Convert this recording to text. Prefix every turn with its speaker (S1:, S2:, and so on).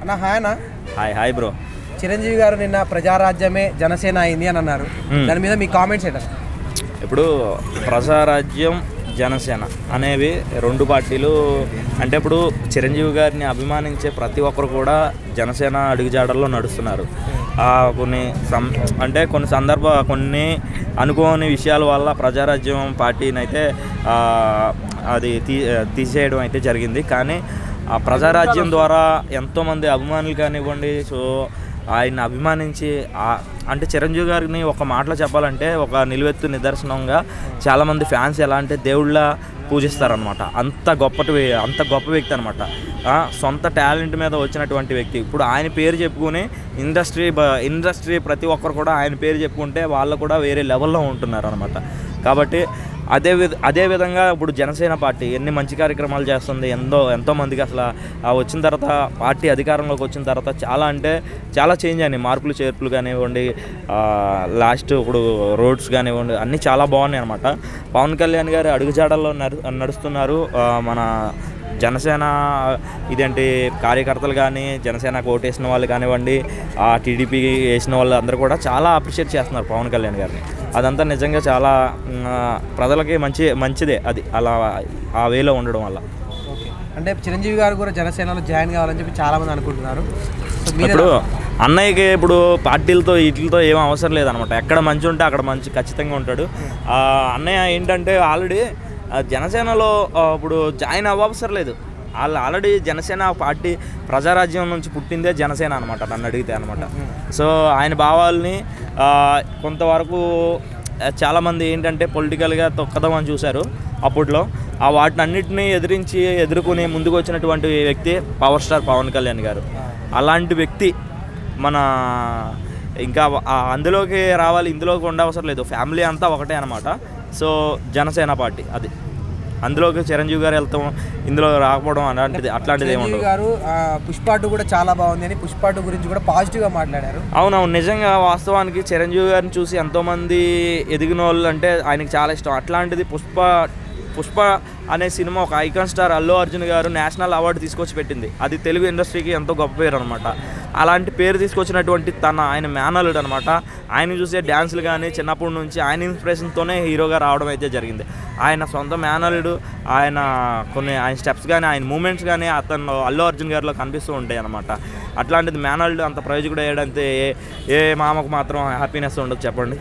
S1: అన్న హాయ్ అన్న.
S2: Hi bro.
S1: Chiranjeevi గారు నిన్న ప్రజారాజ్యమే జనసేన అయింది అని అన్నారు. దాని మీద మీ కామెంట్స్ ఏంటంటే?
S2: ఇప్పుడు ప్రజారాజ్యం జనసేన అనేవి రెండు పార్టీలు. అంటే ఇప్పుడు చిరంజీవి గారిని అభిమానించే ప్రతి ఒక్కరు కూడా జనసేన అడుగుజాడల్లో నడుస్తున్నారు. కొన్ని అనుకోని విషయాల వల్ల ప్రజారాజ్యం పార్టీని అయితే అది తీసేయడం అయితే జరిగింది. కానీ ఆ ప్రజారాజ్యం ద్వారా ఎంతోమంది అభిమానులు కానివ్వండి, సో ఆయన అభిమానించి అంటే చిరంజీవి గారిని ఒక మాటలో చెప్పాలంటే ఒక నిలువెత్తు నిదర్శనంగా చాలామంది ఫ్యాన్స్ ఎలా అంటే దేవుళ్ళ పూజిస్తారనమాట. అంత గొప్ప వ్యక్తి అనమాట. సొంత టాలెంట్ మీద వచ్చినటువంటి వ్యక్తి. ఇప్పుడు ఆయన పేరు చెప్పుకుని ఇండస్ట్రీ ప్రతి ఒక్కరు కూడా ఆయన పేరు చెప్పుకుంటే వాళ్ళు కూడా వేరే లెవెల్లో ఉంటున్నారు అనమాట. కాబట్టి అదే విధంగా ఇప్పుడు జనసేన పార్టీ ఎన్ని మంచి కార్యక్రమాలు చేస్తుంది. ఎంతోమందికి అసలు వచ్చిన తర్వాత పార్టీ అధికారంలోకి వచ్చిన తర్వాత చాలా చేంజ్ అయినాయి. మార్పులు చేర్పులు కానివ్వండి, లాస్ట్ ఇప్పుడు రోడ్స్ కానివ్వండి, అన్నీ చాలా బాగున్నాయి అనమాట. పవన్ కళ్యాణ్ గారు అడుగుజాడల్లో నడుస్తున్నారు. మన జనసేన ఇదేంటి కార్యకర్తలు కానీ, జనసేనకు ఓటేసిన వాళ్ళు కానివ్వండి, టీడీపీ వేసిన వాళ్ళు అందరూ కూడా చాలా అప్రిషియేట్ చేస్తున్నారు పవన్ కళ్యాణ్ గారిని. అదంతా నిజంగా చాలా ప్రజలకి మంచిదే అది అలా ఆ వేలో ఉండడం వల్ల.
S1: అంటే చిరంజీవి గారు కూడా జనసేనలో జాయిన్ కావాలని చెప్పి చాలామంది అనుకుంటున్నారు.
S2: ఇప్పుడు అన్నయ్యకి ఇప్పుడు పార్టీలతో వీటితో ఏం అవసరం లేదనమాట. ఎక్కడ మంచి ఉంటే అక్కడ మంచి ఖచ్చితంగా ఉంటాడు. అన్నయ్య ఏంటంటే ఆల్రెడీ జనసేనలో ఇప్పుడు జాయిన్ అవ్వవసరం లేదు. వాళ్ళు ఆల్రెడీ జనసేన పార్టీ ప్రజారాజ్యం నుంచి పుట్టిందే జనసేన అనమాట, నన్ను అడిగితే అనమాట. సో ఆయన భావాల్ని కొంతవరకు చాలామంది ఏంటంటే పొలిటికల్గా తొక్కదామని చూశారు అప్పట్లో. వాటిని అన్నింటినీ ఎదుర్కొని ముందుకు వచ్చినటువంటి వ్యక్తి పవర్ స్టార్ పవన్ కళ్యాణ్ గారు. అలాంటి వ్యక్తి మన ఇంకా అందులోకి రావాలి, ఇందులోకి ఉండవసరం లేదు. ఫ్యామిలీ అంతా ఒకటే అనమాట. సో జనసేన పార్టీ అది, అందులోకి చిరంజీవి గారు వెళ్తాం, ఇందులో రాకపోవడం అట్లాంటిది ఏముండదు.
S1: గారు పుష్ప 2 కూడా చాలా బాగుంది అని పుష్ప 2 గురించి కూడా పాజిటివ్గా మాట్లాడారు.
S2: అవునవును, నిజంగా వాస్తవానికి చిరంజీవి గారిని చూసి ఎంతోమంది ఎదిగిన వాళ్ళు అంటే ఆయనకి చాలా ఇష్టం. అట్లాంటిది పుష్ప అనే సినిమా ఒక ఐకాన్ స్టార్ అల్లు అర్జున్ గారు నేషనల్ అవార్డు తీసుకొచ్చి పెట్టింది. అది తెలుగు ఇండస్ట్రీకి ఎంతో గొప్ప పేరు అనమాట. అలాంటి పేరు తీసుకొచ్చినటువంటి ఆయన మేనల్లుడు అనమాట. ఆయన చూసే డ్యాన్సులు కానీ చిన్నప్పటి నుంచి ఆయన ఇన్స్పిరేషన్తోనే హీరోగా రావడం అయితే జరిగింది. ఆయన సొంత మేనల్లుడు, ఆయన స్టెప్స్ కానీ, ఆయన మూమెంట్స్ కానీ అతను అల్లు అర్జున్ గారిలో కనిపిస్తూ ఉంటాయి అనమాట. అట్లాంటిది మేనల్లుడు అంత ప్రయోజకుడు అయ్యాడంటే ఏ మామకు మాత్రం హ్యాపీనెస్ ఉండదు చెప్పండి.